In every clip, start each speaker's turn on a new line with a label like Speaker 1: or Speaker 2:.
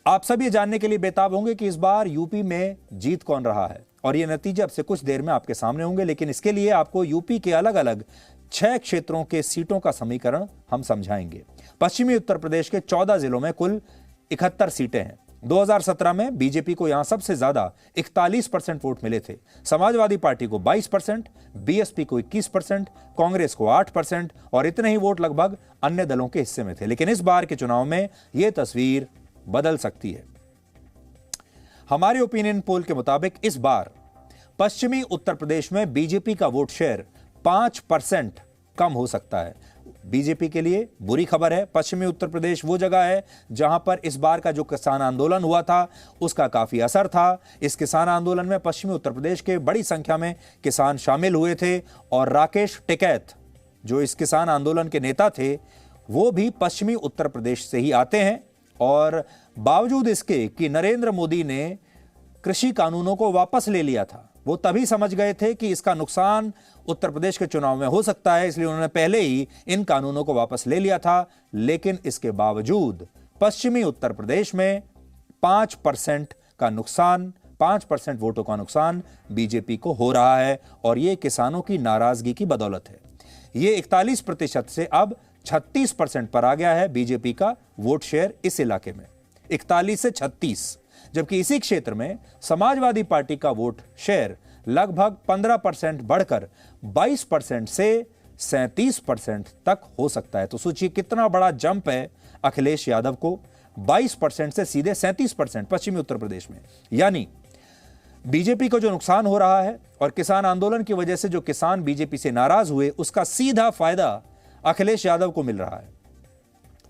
Speaker 1: आप सब ये जानने के लिए बेताब होंगे कि इस बार यूपी में जीत कौन रहा है और ये नतीजे अब से कुछ देर में आपके सामने होंगे, लेकिन इसके लिए आपको यूपी के अलग अलग 6 क्षेत्रों के सीटों का समीकरण हम समझाएंगे। पश्चिमी उत्तर प्रदेश के 14 जिलों में कुल 71 सीटें हैं। 2017 में बीजेपी को यहां सबसे ज्यादा 41% वोट मिले थे। समाजवादी पार्टी को 22%, बीएसपी को 21%, कांग्रेस को 8% और इतने ही वोट लगभग अन्य दलों के हिस्से में थे। लेकिन इस बार के चुनाव में यह तस्वीर बदल सकती है। हमारे ओपिनियन पोल के मुताबिक इस बार पश्चिमी उत्तर प्रदेश में बीजेपी का वोट शेयर 5% कम हो सकता है। बीजेपी के लिए बुरी खबर है। पश्चिमी उत्तर प्रदेश वो जगह है जहां पर इस बार का जो किसान आंदोलन हुआ था उसका काफी असर था। इस किसान आंदोलन में पश्चिमी उत्तर प्रदेश के बड़ी संख्या में किसान शामिल हुए थे और राकेश टिकैत जो इस किसान आंदोलन के नेता थे वो भी पश्चिमी उत्तर प्रदेश से ही आते हैं। और बावजूद इसके कि नरेंद्र मोदी ने कृषि कानूनों को वापस ले लिया था, वो तभी समझ गए थे कि इसका नुकसान उत्तर प्रदेश के चुनाव में हो सकता है, इसलिए उन्होंने पहले ही इन कानूनों को वापस ले लिया था। लेकिन इसके बावजूद पश्चिमी उत्तर प्रदेश में 5% का नुकसान, 5% वोटों का नुकसान बीजेपी को हो रहा है और यह किसानों की नाराजगी की बदौलत है। यह 41% से अब 36% पर आ गया है बीजेपी का वोट शेयर इस इलाके में, 41 से 36। जबकि इसी क्षेत्र में समाजवादी पार्टी का वोट शेयर लगभग 15% बढ़कर 22% से 37% तक हो सकता है। तो सोचिए कितना बड़ा जंप है अखिलेश यादव को, 22% से सीधे 37% पश्चिमी उत्तर प्रदेश में। यानी बीजेपी को जो नुकसान हो रहा है और किसान आंदोलन की वजह से जो किसान बीजेपी से नाराज हुए उसका सीधा फायदा अखिलेश यादव को मिल रहा है।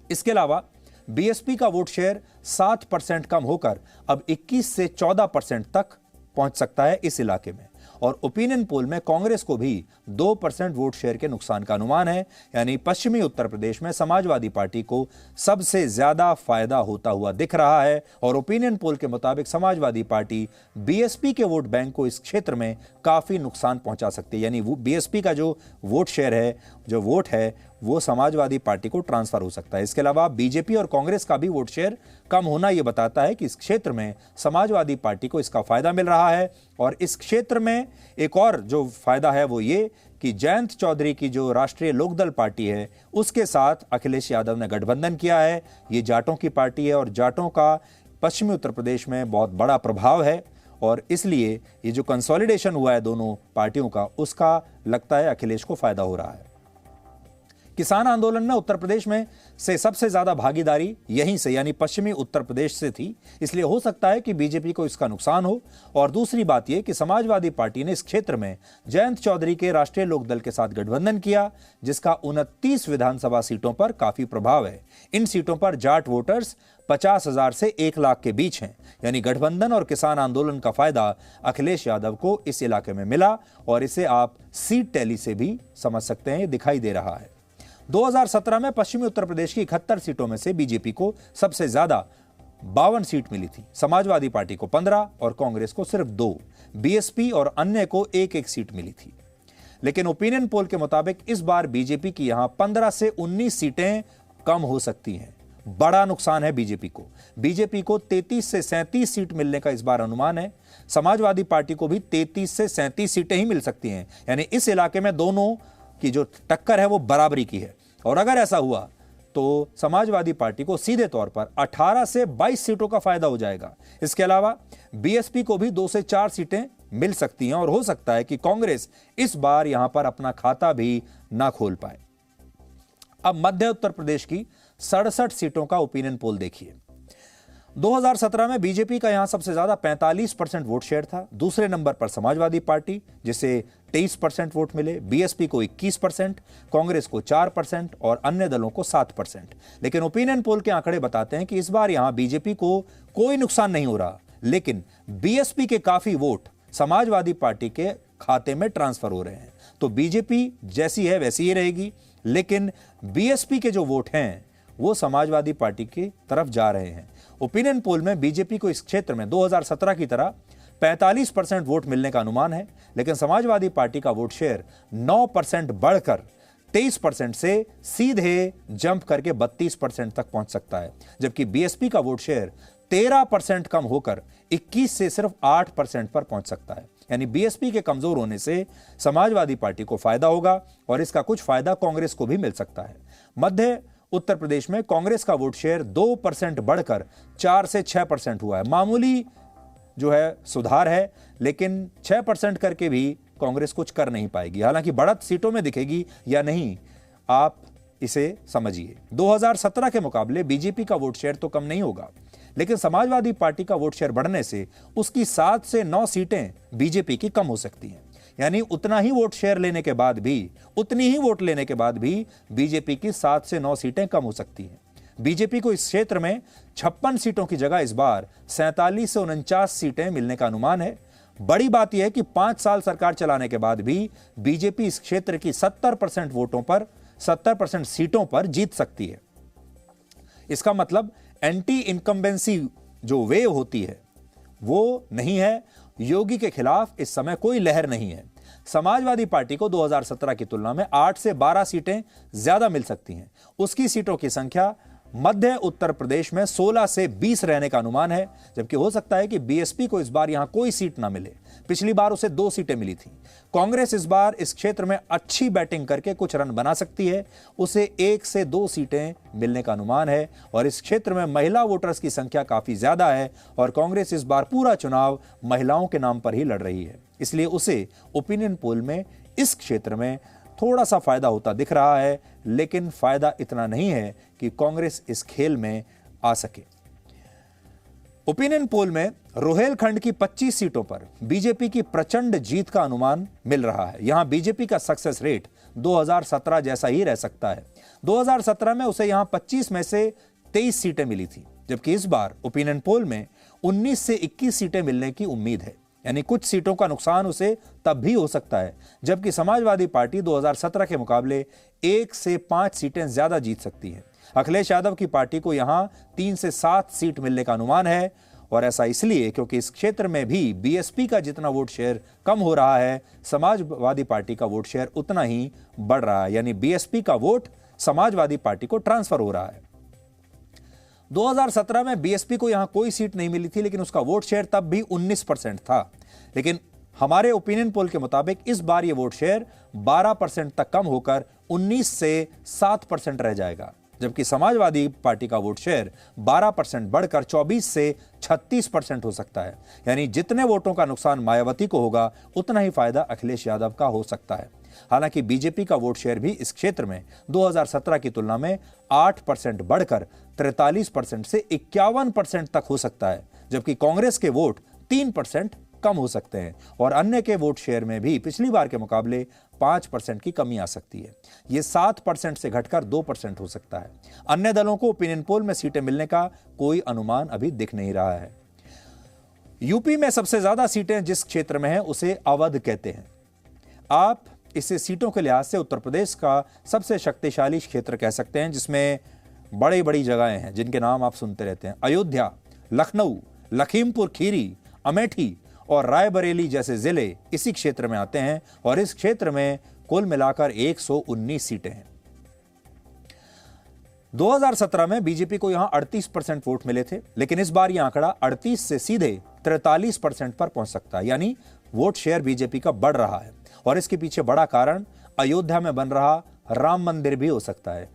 Speaker 1: इसके अलावा बीएसपी का वोट शेयर 7% कम होकर अब 21 से 14% तक पहुंच सकता है इस इलाके में। और ओपिनियन पोल में कांग्रेस को भी 2% वोट शेयर के नुकसान का अनुमान है। यानी पश्चिमी उत्तर प्रदेश में समाजवादी पार्टी को सबसे ज्यादा फायदा होता हुआ दिख रहा है। और ओपिनियन पोल के मुताबिक समाजवादी पार्टी बीएसपी के वोट बैंक को इस क्षेत्र में काफी नुकसान पहुंचा सकती है। यानी बीएसपी का जो वोट शेयर है, जो वोट है, वो समाजवादी पार्टी को ट्रांसफर हो सकता है। इसके अलावा बीजेपी और कांग्रेस का भी वोट शेयर कम होना यह बताता है कि इस क्षेत्र में समाजवादी पार्टी को इसका फायदा मिल रहा है। और इस क्षेत्र में एक और जो फायदा है वो ये कि जयंत चौधरी की जो राष्ट्रीय लोकदल पार्टी है उसके साथ अखिलेश यादव ने गठबंधन किया है। ये जाटों की पार्टी है और जाटों का पश्चिमी उत्तर प्रदेश में बहुत बड़ा प्रभाव है और इसलिए ये जो कंसोलिडेशन हुआ है दोनों पार्टियों का, उसका लगता है अखिलेश को फायदा हो रहा है। किसान आंदोलन में उत्तर प्रदेश में से सबसे ज्यादा भागीदारी यहीं से यानी पश्चिमी उत्तर प्रदेश से थी, इसलिए हो सकता है कि बीजेपी को इसका नुकसान हो। और दूसरी बात यह कि समाजवादी पार्टी ने इस क्षेत्र में जयंत चौधरी के राष्ट्रीय लोकदल के साथ गठबंधन किया जिसका 29 विधानसभा सीटों पर काफी प्रभाव है। इन सीटों पर जाट वोटर्स 50,000 से 1 लाख के बीच हैं। यानी गठबंधन और किसान आंदोलन का फायदा अखिलेश यादव को इस इलाके में मिला और इसे आप सीट टैली से भी समझ सकते हैं, ये दिखाई दे रहा है। 2017 में पश्चिमी उत्तर प्रदेश की 71 सीटों में से बीजेपी को सबसे ज्यादा 52 सीट मिली थी, समाजवादी पार्टी को 15 और कांग्रेस को सिर्फ 2, बीएसपी और अन्य को 1-1 सीट मिली थी। लेकिन ओपिनियन पोल के मुताबिक इस बार बीजेपी की यहां 15 से 19 सीटें कम हो सकती हैं। बड़ा नुकसान है बीजेपी को। बीजेपी को 33 से 37 सीट मिलने का इस बार अनुमान है। समाजवादी पार्टी को भी 33 से 37 सीटें ही मिल सकती हैं। यानी इस इलाके में दोनों की जो टक्कर है वो बराबरी की है। और अगर ऐसा हुआ तो समाजवादी पार्टी को सीधे तौर पर 18 से 22 सीटों का फायदा हो जाएगा। इसके अलावा बीएसपी को भी 2 से 4 सीटें मिल सकती हैं और हो सकता है कि कांग्रेस इस बार यहां पर अपना खाता भी ना खोल पाए। अब मध्य उत्तर प्रदेश की 67 सीटों का ओपिनियन पोल देखिए। 2017 में बीजेपी का यहां सबसे ज्यादा 45% वोट शेयर था। दूसरे नंबर पर समाजवादी पार्टी जिसे 23% वोट मिले, बीएसपी को 21%, कांग्रेस को 4% और अन्य दलों को 7%। लेकिन ओपिनियन पोल के आंकड़े बताते हैं कि इस बार यहां बीजेपी को कोई नुकसान नहीं हो रहा, लेकिन बीएसपी के काफी वोट समाजवादी पार्टी के खाते में ट्रांसफर हो रहे हैं। तो बीजेपी जैसी है वैसी ही रहेगी, लेकिन बीएसपी के जो वोट हैं वो समाजवादी पार्टी की तरफ जा रहे हैं। ओपिनियन पोल में बीजेपी को इस क्षेत्र में 2017 की तरह 45% वोट मिलने का अनुमान है, लेकिन समाजवादी पार्टी का वोट शेयर 9% बढ़कर 23% से सीधे जंप करके 32% तक पहुंच सकता है, जबकि बीएसपी का वोट शेयर 13% कम होकर 21 से सिर्फ 8% पर पहुंच सकता है। यानी बीएसपी के कमजोर होने से समाजवादी पार्टी को फायदा होगा और इसका कुछ फायदा कांग्रेस को भी मिल सकता है। मध्य उत्तर प्रदेश में कांग्रेस का वोट शेयर 2% बढ़कर 4 से 6% हुआ है। मामूली जो है सुधार है, लेकिन 6% करके भी कांग्रेस कुछ कर नहीं पाएगी। हालांकि बढ़त सीटों में दिखेगी या नहीं, आप इसे समझिए। 2017 के मुकाबले बीजेपी का वोट शेयर तो कम नहीं होगा, लेकिन समाजवादी पार्टी का वोट शेयर बढ़ने से उसकी 7 से 9 सीटें बीजेपी की कम हो सकती हैं। यानी उतना ही वोट शेयर लेने के बाद भी, उतनी ही वोट लेने के बाद भी बीजेपी की 7 से 9 सीटें कम हो सकती हैं। बीजेपी को इस क्षेत्र में 56 सीटों की जगह इस बार 47 से 49 सीटें मिलने का अनुमान है। बड़ी बात यह है कि 5 साल सरकार चलाने के बाद भी बीजेपी इस क्षेत्र की 70% वोटों पर, 70% सीटों पर जीत सकती है। इसका मतलब एंटी इनकम्बेंसी जो वेव होती है वो नहीं है। योगी के खिलाफ इस समय कोई लहर नहीं है। समाजवादी पार्टी को 2017 की तुलना में 8 से 12 सीटें ज्यादा मिल सकती हैं। उसकी सीटों की संख्या मध्य उत्तर प्रदेश में 16 से 20 रहने का अनुमान है, जबकि हो सकता है कि बीएसपी को इस बार यहां कोई सीट ना मिले। पिछली बार उसे 2 सीटें मिली थी। कांग्रेस इस बार इस क्षेत्र में अच्छी बैटिंग करके कुछ रन बना सकती है। उसे 1 से 2 सीटें मिलने का अनुमान है और इस क्षेत्र में महिला वोटर्स की संख्या काफी ज्यादा है और कांग्रेस इस बार पूरा चुनाव महिलाओं के नाम पर ही लड़ रही है। इसलिए उसे ओपिनियन पोल में इस क्षेत्र में थोड़ा सा फायदा होता दिख रहा है, लेकिन फायदा इतना नहीं है कि कांग्रेस इस खेल में आ सके। ओपिनियन पोल में रोहेलखंड की 25 सीटों पर बीजेपी की प्रचंड जीत का अनुमान मिल रहा है। यहां बीजेपी का सक्सेस रेट 2017 जैसा ही रह सकता है। 2017 में उसे यहां 25 में से 23 सीटें मिली थी, जबकि इस बार ओपिनियन पोल में 19 से 21 सीटें मिलने की उम्मीद है। यानी कुछ सीटों का नुकसान उसे तब भी हो सकता है, जबकि समाजवादी पार्टी 2017 के मुकाबले 1 से 5 सीटें ज्यादा जीत सकती है। अखिलेश यादव की पार्टी को यहां 3 से 7 सीट मिलने का अनुमान है और ऐसा इसलिए क्योंकि इस क्षेत्र में भी बीएसपी का जितना वोट शेयर कम हो रहा है, समाजवादी पार्टी का वोट शेयर उतना ही बढ़ रहा है। यानी बीएसपी का वोट समाजवादी पार्टी को ट्रांसफर हो रहा है। 2017 में बीएसपी को यहां कोई सीट नहीं मिली थी, लेकिन उसका वोट शेयर तब भी 19% था। लेकिन हमारे ओपिनियन पोल के मुताबिक इस बार यह वोट शेयर 12% तक कम होकर 19 से 7% रह जाएगा, जबकि समाजवादी पार्टी का वोट शेयर 12% बढ़कर 24 से 36% हो सकता है। यानी जितने वोटों का नुकसान मायावती को होगा, उतना ही फायदा अखिलेश यादव का हो सकता है। हालांकि बीजेपी का वोट शेयर भी इस क्षेत्र में 2017 की तुलना में 8% बढ़कर 43% से 51% तक हो सकता है, जबकि कांग्रेस के वोट 3% कम हो सकते हैं और अन्य के वोट शेयर में भी पिछली बार के मुकाबले 5% की कमी आ सकती है। यह 7% से घटकर 2% हो सकता है। अन्य दलों को ओपिनियन पोल में सीटें मिलने का कोई अनुमान अभी दिख नहीं रहा है। यूपी में सबसे ज्यादा सीटें जिस क्षेत्र में हैं उसे अवध कहते हैं। आप इसे सीटों के लिहाज से उत्तर प्रदेश का सबसे शक्तिशाली क्षेत्र कह सकते हैं, जिसमें बड़ी बड़ी जगहें हैं जिनके नाम आप सुनते रहते हैं। अयोध्या, लखनऊ, लखीमपुर खीरी, अमेठी और रायबरेली जैसे जिले इसी क्षेत्र में आते हैं और इस क्षेत्र में कुल मिलाकर 119 सीटें हैं। 2017 में बीजेपी को यहां 38% वोट मिले थे, लेकिन इस बार यह आंकड़ा 38 से सीधे 43% पर पहुंच सकता है। यानी वोट शेयर बीजेपी का बढ़ रहा है और इसके पीछे बड़ा कारण अयोध्या में बन रहा राम मंदिर भी हो सकता है,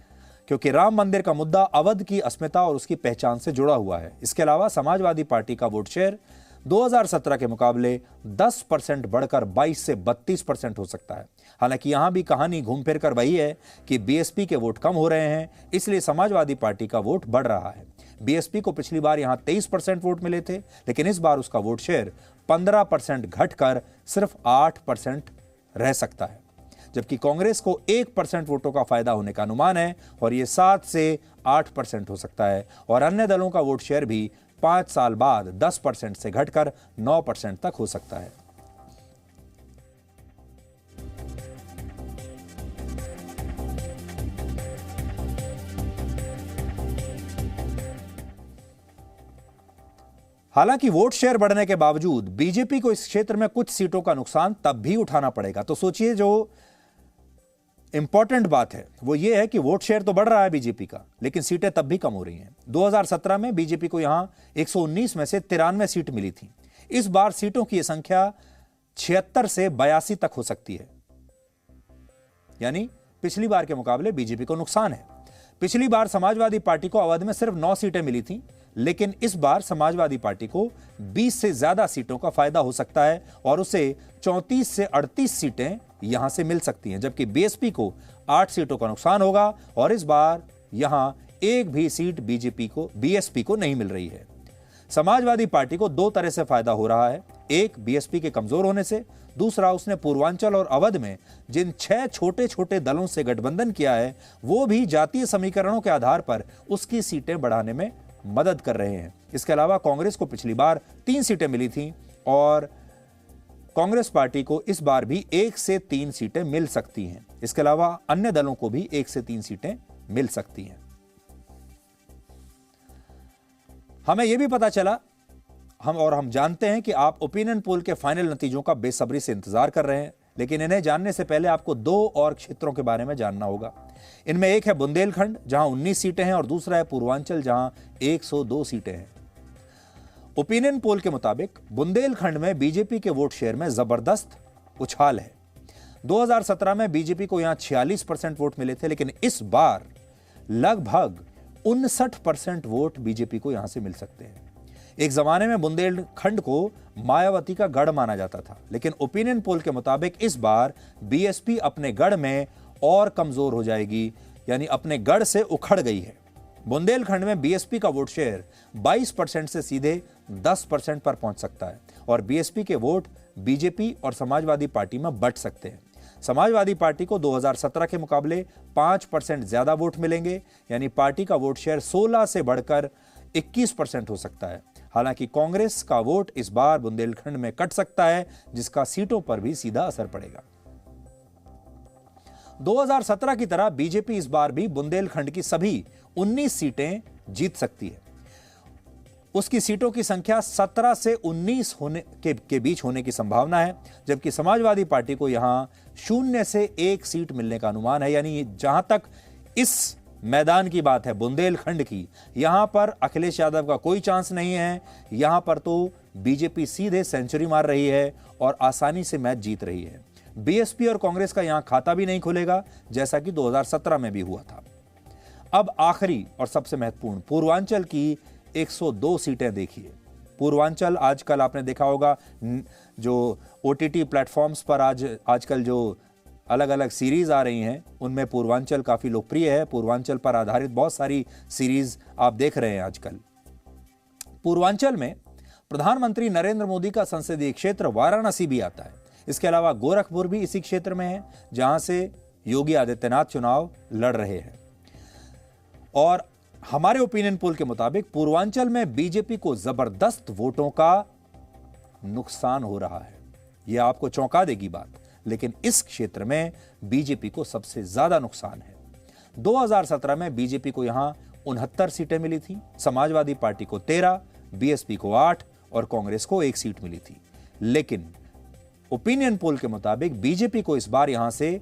Speaker 1: क्योंकि राम मंदिर का मुद्दा अवध की अस्मिता और उसकी पहचान से जुड़ा हुआ है। इसके अलावा समाजवादी पार्टी का वोट शेयर 2017 के मुकाबले 10% बढ़कर 22 से 32% हो सकता है। हालांकि यहां भी कहानी घूम फिर कर वही है कि बीएसपी के वोट कम हो रहे हैं, इसलिए समाजवादी पार्टी का वोट बढ़ रहा है। बीएसपी को पिछली बार यहां 23% वोट मिले थे, लेकिन इस बार उसका वोट शेयर 15% घटकर सिर्फ 8% रह सकता है, जबकि कांग्रेस को 1% वोटों का फायदा होने का अनुमान है और यह 7 से 8% हो सकता है और अन्य दलों का वोट शेयर भी 5 साल बाद 10% से घटकर 9% तक हो सकता है। हालांकि वोट शेयर बढ़ने के बावजूद बीजेपी को इस क्षेत्र में कुछ सीटों का नुकसान तब भी उठाना पड़ेगा। तो सोचिए, जो इंपॉर्टेंट बात है वो ये है कि वोट शेयर तो बढ़ रहा है बीजेपी का, लेकिन सीटें तब भी कम हो रही हैं। 2017 में बीजेपी को यहां 119 में से 93 सीट मिली थी। इस बार सीटों की संख्या 76 से 82 तक हो सकती है, यानी पिछली बार के मुकाबले बीजेपी को नुकसान है। पिछली बार समाजवादी पार्टी को अवध में सिर्फ 9 सीटें मिली थीं, लेकिन इस बार समाजवादी पार्टी को 20 से ज्यादा सीटों का फायदा हो सकता है और उसे 34 से 38 सीटें यहां से मिल सकती हैं, जबकि बीएसपी को 8 सीटों का नुकसान होगा और इस बार यहां एक भी सीट बीएसपी को नहीं मिल रही है। समाजवादी पार्टी को दो तरह से फायदा हो रहा है, एक बीएसपी के कमजोर होने से, दूसरा उसने पूर्वांचल और अवध में जिन 6 छोटे छोटे दलों से गठबंधन किया है वो भी जातीय समीकरणों के आधार पर उसकी सीटें बढ़ाने में मदद कर रहे हैं। इसके अलावा कांग्रेस को पिछली बार 3 सीटें मिली थीं और कांग्रेस पार्टी को इस बार भी 1 से 3 सीटें मिल सकती हैं। इसके अलावा अन्य दलों को भी 1 से 3 सीटें मिल सकती हैं। हमें यह भी पता चला हम जानते हैं कि आप ओपिनियन पोल के फाइनल नतीजों का बेसब्री से इंतजार कर रहे हैं, लेकिन इन्हें जानने से पहले आपको 2 और क्षेत्रों के बारे में जानना होगा। इनमें एक है बुंदेलखंड जहां 19 सीटें हैं और दूसरा है पूर्वांचल जहां 102 सीटें हैं। ओपिनियन पोल के मुताबिक बुंदेलखंड में बीजेपी के वोट शेयर में जबरदस्त उछाल है। 2017 में बीजेपी को यहां 46% वोट मिले थे, लेकिन इस बार लगभग 59% वोट बीजेपी को यहां से मिल सकते हैं। एक जमाने में बुंदेलखंड को मायावती का गढ़ माना जाता था, लेकिन ओपिनियन पोल के मुताबिक इस बार बीएसपी अपने गढ़ में और कमजोर हो जाएगी, यानी अपने गढ़ से उखड़ गई है। बुंदेलखंड में बीएसपी का वोट शेयर 22% से सीधे 10% पर पहुंच सकता है और बीएसपी के वोट बीजेपी और समाजवादी पार्टी में बंट सकते हैं। समाजवादी पार्टी को 2017 के मुकाबले 5% ज्यादा वोट मिलेंगे, यानी पार्टी का वोट शेयर 16 से बढ़कर 21% हो सकता है। हालांकि कांग्रेस का वोट इस बार बुंदेलखंड में कट सकता है, जिसका सीटों पर भी सीधा असर पड़ेगा। 2017 की तरह बीजेपी इस बार भी बुंदेलखंड की सभी 19 सीटें जीत सकती है। उसकी सीटों की संख्या 17 से 19 के बीच होने की संभावना है, जबकि समाजवादी पार्टी को यहां 0 से 1 सीट मिलने का अनुमान है। यानी जहां तक इस मैदान की बात है बुंदेलखंड की, यहां पर अखिलेश यादव का कोई चांस नहीं है। यहां पर तो बीजेपी सीधे सेंचुरी मार रही है और आसानी से मैच जीत रही है। बीएसपी और कांग्रेस का यहां खाता भी नहीं खुलेगा, जैसा कि 2017 में भी हुआ था। अब आखिरी और सबसे महत्वपूर्ण पूर्वांचल की 102 सीटें देखिए। पूर्वांचल आजकल आपने देखा होगा जो ओटीटी प्लेटफॉर्म्स पर आजकल जो अलग अलग सीरीज आ रही हैं उनमें पूर्वांचल काफी लोकप्रिय है। पूर्वांचल पर आधारित बहुत सारी सीरीज आप देख रहे हैं आजकल। पूर्वांचल में प्रधानमंत्री नरेंद्र मोदी का संसदीय क्षेत्र वाराणसी भी आता है। इसके अलावा गोरखपुर भी इसी क्षेत्र में है जहां से योगी आदित्यनाथ चुनाव लड़ रहे हैं। और हमारे ओपिनियन पोल के मुताबिक पूर्वांचल में बीजेपी को जबरदस्त वोटों का नुकसान हो रहा है। यह आपको चौंका देगी बात, लेकिन इस क्षेत्र में बीजेपी को सबसे ज्यादा नुकसान है। 2017 में बीजेपी को यहां 69 सीटें मिली थी, समाजवादी पार्टी को 13, बीएसपी को 8 और कांग्रेस को 1 सीट मिली थी। लेकिन ओपिनियन पोल के मुताबिक बीजेपी को इस बार यहां से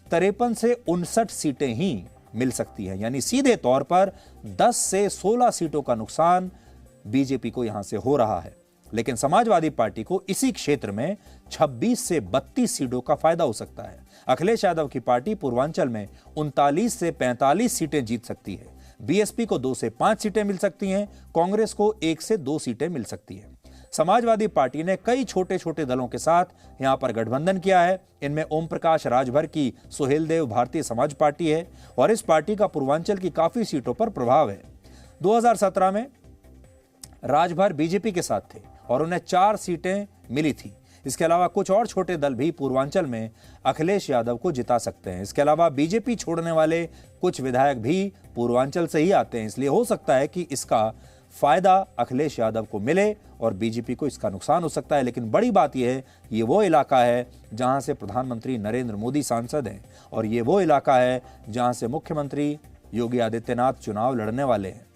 Speaker 1: 53 से 59 सीटें ही मिल सकती हैं, यानी सीधे तौर पर 10 से 16 सीटों का नुकसान बीजेपी को यहां से हो रहा है। लेकिन समाजवादी पार्टी को इसी क्षेत्र में 26 से 32 सीटों का फायदा हो सकता है। अखिलेश यादव की पार्टी पूर्वांचल में 39 से 45 सीटें जीत सकती है। बीएसपी को 2 से 5 सीटें मिल सकती हैं, कांग्रेस को 1 से 2 सीटें मिल सकती हैं। समाजवादी पार्टी ने कई छोटे छोटे दलों के साथ यहां पर गठबंधन किया है। इनमें ओम प्रकाश राजभर की सुहेलदेव भारतीय समाज पार्टी है और इस पार्टी का पूर्वांचल की काफी सीटों पर प्रभाव है। 2017 में राजभर बीजेपी के साथ थे और उन्हें 4 सीटें मिली थी। इसके अलावा कुछ और छोटे दल भी पूर्वांचल में अखिलेश यादव को जिता सकते हैं। इसके अलावा बीजेपी छोड़ने वाले कुछ विधायक भी पूर्वांचल से ही आते हैं, इसलिए हो सकता है कि इसका फायदा अखिलेश यादव को मिले और बीजेपी को इसका नुकसान हो सकता है। लेकिन बड़ी बात यह है, ये वो इलाका है जहां से प्रधानमंत्री नरेंद्र मोदी सांसद हैं और ये वो इलाका है जहां से मुख्यमंत्री योगी आदित्यनाथ चुनाव लड़ने वाले हैं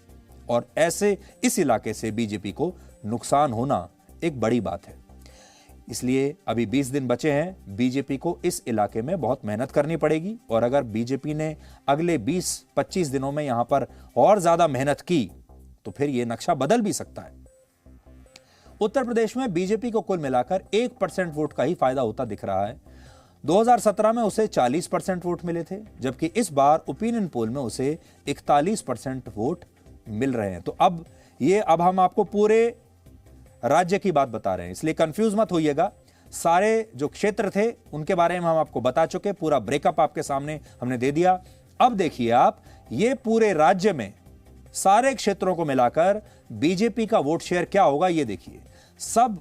Speaker 1: और ऐसे इस इलाके से बीजेपी को नुकसान होना एक बड़ी बात है। इसलिए अभी 20 दिन बचे हैं। बीजेपी को इस इलाके में बहुत मेहनत करनी पड़ेगी और अगर बीजेपी ने अगले 20-25 दिनों में यहां पर और ज्यादा मेहनत की तो फिर यह नक्शा बदल भी सकता है। उत्तर प्रदेश में बीजेपी को कुल मिलाकर 1% वोट का ही फायदा होता दिख रहा है। 2017 में उसे 40% वोट मिले थे, जबकि इस बार ओपिनियन पोल में उसे 41% वोट मिल रहे हैं। तो अब हम आपको पूरे राज्य की बात बता रहे हैं, इसलिए कंफ्यूज मत होइएगा। सारे जो क्षेत्र थे उनके बारे में हम आपको बता चुके, पूरा ब्रेकअप आपके सामने हमने दे दिया। अब देखिए आप, ये पूरे राज्य में सारे क्षेत्रों को मिलाकर बीजेपी का वोट शेयर क्या होगा, ये देखिए। सब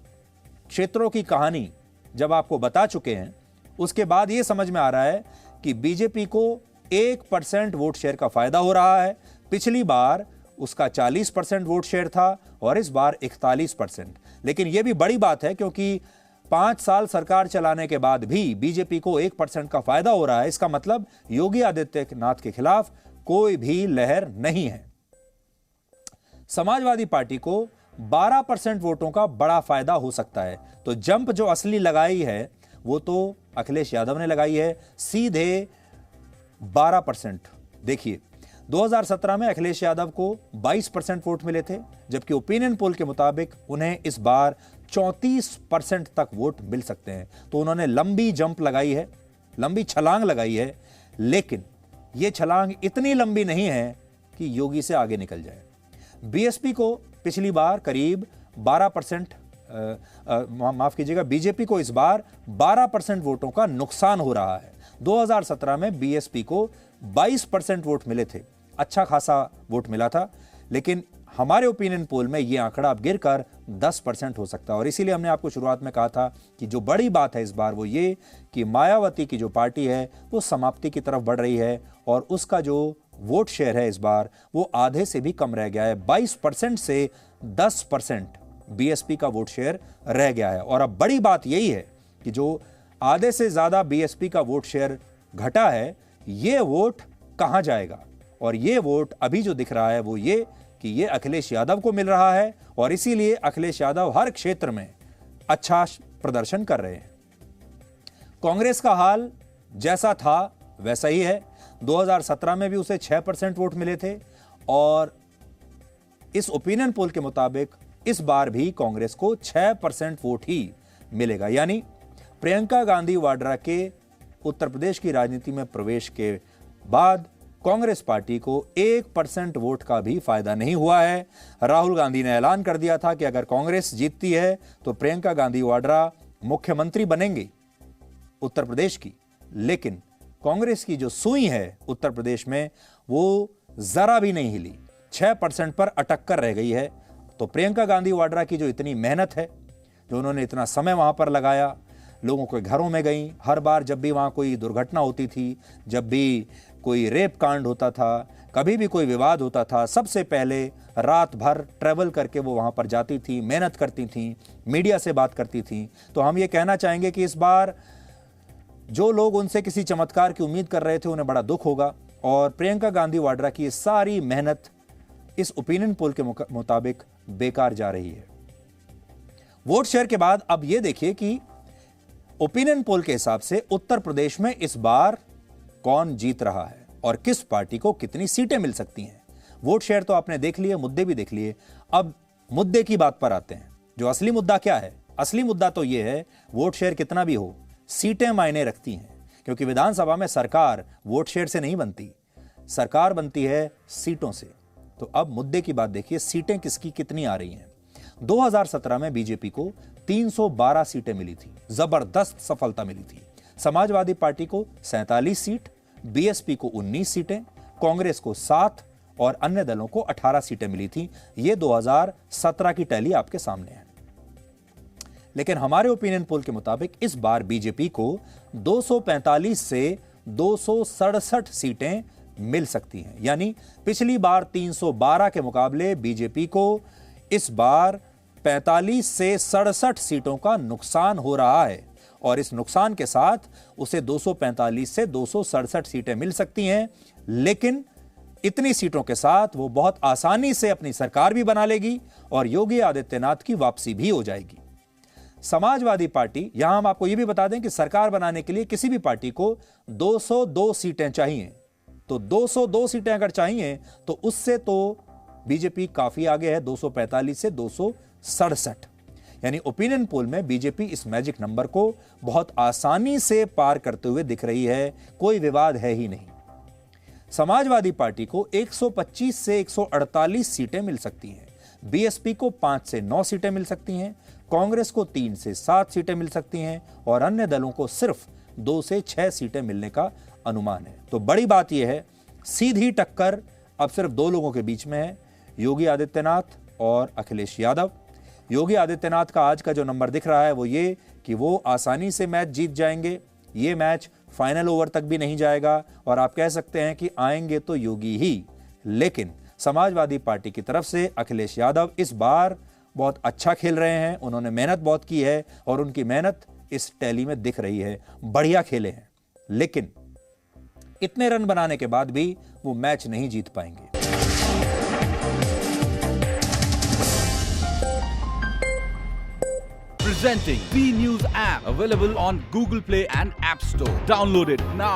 Speaker 1: क्षेत्रों की कहानी जब आपको बता चुके हैं, उसके बाद यह समझ में आ रहा है कि बीजेपी को 1% वोट शेयर का फायदा हो रहा है। पिछली बार उसका 40% वोट शेयर था और इस बार 41%। लेकिन यह भी बड़ी बात है क्योंकि 5 साल सरकार चलाने के बाद भी बीजेपी को 1% का फायदा हो रहा है। इसका मतलब योगी आदित्यनाथ के खिलाफ कोई भी लहर नहीं है। समाजवादी पार्टी को 12% वोटों का बड़ा फायदा हो सकता है। तो जंप जो असली लगाई है वो तो अखिलेश यादव ने लगाई है, सीधे 12%। देखिए 2017 में अखिलेश यादव को 22% वोट मिले थे, जबकि ओपिनियन पोल के मुताबिक उन्हें इस बार 34% तक वोट मिल सकते हैं। तो उन्होंने लंबी जंप लगाई है, लंबी छलांग लगाई है, लेकिन यह छलांग इतनी लंबी नहीं है कि योगी से आगे निकल जाए। बीएसपी को पिछली बार करीब 12%, माफ कीजिएगा, बीजेपी को इस बार 12% वोटों का नुकसान हो रहा है। 2017 में बीएसपी को 22% वोट मिले थे, अच्छा खासा वोट मिला था, लेकिन हमारे ओपिनियन पोल में यह आंकड़ा अब गिरकर 10% हो सकता है। और इसीलिए हमने आपको शुरुआत में कहा था कि जो बड़ी बात है इस बार वो ये कि मायावती की जो पार्टी है वो समाप्ति की तरफ बढ़ रही है और उसका जो वोट शेयर है इस बार वो आधे से भी कम रह गया है। 22% से 10% बीएसपी का वोट शेयर रह गया है। और अब बड़ी बात यही है कि जो आधे से ज्यादा बीएसपी का वोट शेयर घटा है, ये वोट कहां जाएगा। और ये वोट अभी जो दिख रहा है वो ये कि ये अखिलेश यादव को मिल रहा है और इसीलिए अखिलेश यादव हर क्षेत्र में अच्छा प्रदर्शन कर रहे हैं। कांग्रेस का हाल जैसा था वैसा ही है। 2017 में भी उसे 6% वोट मिले थे और इस ओपिनियन पोल के मुताबिक इस बार भी कांग्रेस को 6% वोट ही मिलेगा। यानी प्रियंका गांधी वाड्रा के उत्तर प्रदेश की राजनीति में प्रवेश के बाद कांग्रेस पार्टी को 1% वोट का भी फायदा नहीं हुआ है। राहुल गांधी ने ऐलान कर दिया था कि अगर कांग्रेस जीतती है तो प्रियंका गांधी वाड्रा मुख्यमंत्री बनेंगे उत्तर प्रदेश की, लेकिन कांग्रेस की जो सुई है उत्तर प्रदेश में वो जरा भी नहीं हिली, 6% पर अटक कर रह गई है। तो प्रियंका गांधी वाड्रा की जो इतनी मेहनत है, जो उन्होंने इतना समय वहां पर लगाया, लोगों के घरों में गई, हर बार जब भी वहां कोई दुर्घटना होती थी, जब भी कोई रेप कांड होता था, कभी भी कोई विवाद होता था, सबसे पहले रात भर ट्रैवल करके वो वहां पर जाती थी, मेहनत करती थी, मीडिया से बात करती थी। तो हम ये कहना चाहेंगे कि इस बार जो लोग उनसे किसी चमत्कार की उम्मीद कर रहे थे उन्हें बड़ा दुख होगा और प्रियंका गांधी वाड्रा की सारी मेहनत इस ओपिनियन पोल के मुताबिक बेकार जा रही है। वोट शेयर के बाद अब यह देखिए कि ओपिनियन पोल के हिसाब से उत्तर प्रदेश में इस बार कौन जीत रहा है और किस पार्टी को कितनी सीटें मिल सकती हैं। वोट शेयर तो आपने देख लिए, मुद्दे भी देख लिए। अब मुद्दे की बात पर आते हैं। जो असली मुद्दा क्या है? असली मुद्दा तो यह है, वोट शेयर कितना भी हो, सीटें मायने रखती हैं, क्योंकि विधानसभा में सरकार वोट शेयर से नहीं बनती, सरकार बनती है सीटों से। तो अब मुद्दे की बात देखिए, सीटें किसकी कितनी आ रही हैं। 2017 में बीजेपी को 312 सीटें मिली थी, जबरदस्त सफलता मिली थी। समाजवादी पार्टी को 47 सीट, बीएसपी को 19 सीटें, कांग्रेस को 7 और अन्य दलों को 18 सीटें मिली थी। यह 2017 की टैली आपके सामने है। लेकिन हमारे ओपिनियन पोल के मुताबिक इस बार बीजेपी को 245 से 267 सीटें मिल सकती हैं। यानी पिछली बार 312 के मुकाबले बीजेपी को इस बार 45 से 67 सीटों का नुकसान हो रहा है और इस नुकसान के साथ उसे 245 से 267 सीटें मिल सकती हैं। लेकिन इतनी सीटों के साथ वो बहुत आसानी से अपनी सरकार भी बना लेगी और योगी आदित्यनाथ की वापसी भी हो जाएगी। समाजवादी पार्टी, यहां हम आपको यह भी बता दें कि सरकार बनाने के लिए किसी भी पार्टी को 202 सीटें चाहिए। तो 202 सीटें अगर चाहिए तो उससे तो बीजेपी काफी आगे है, 245 से 267। यानी ओपिनियन पोल में बीजेपी इस मैजिक नंबर को बहुत आसानी से पार करते हुए दिख रही है, कोई विवाद है ही नहीं। समाजवादी पार्टी को 125 से 148 सीटें मिल सकती हैं, बीएसपी को 5 से 9 सीटें मिल सकती हैं, कांग्रेस को 3 से 7 सीटें मिल सकती हैं और अन्य दलों को सिर्फ 2 से 6 सीटें मिलने का अनुमान है। तो बड़ी बात यह है, सीधी टक्कर अब सिर्फ 2 लोगों के बीच में है, योगी आदित्यनाथ और अखिलेश यादव। योगी आदित्यनाथ का आज का जो नंबर दिख रहा है वो ये कि वो आसानी से मैच जीत जाएंगे, ये मैच फाइनल ओवर तक भी नहीं जाएगा और आप कह सकते हैं कि आएंगे तो योगी ही। लेकिन समाजवादी पार्टी की तरफ से अखिलेश यादव इस बार बहुत अच्छा खेल रहे हैं, उन्होंने मेहनत बहुत की है और उनकी मेहनत इस टैली में दिख रही है, बढ़िया खेले हैं। लेकिन इतने रन बनाने के बाद भी वो मैच नहीं जीत पाएंगे।
Speaker 2: Presenting B News app, available on Google Play and App Store. Download it now.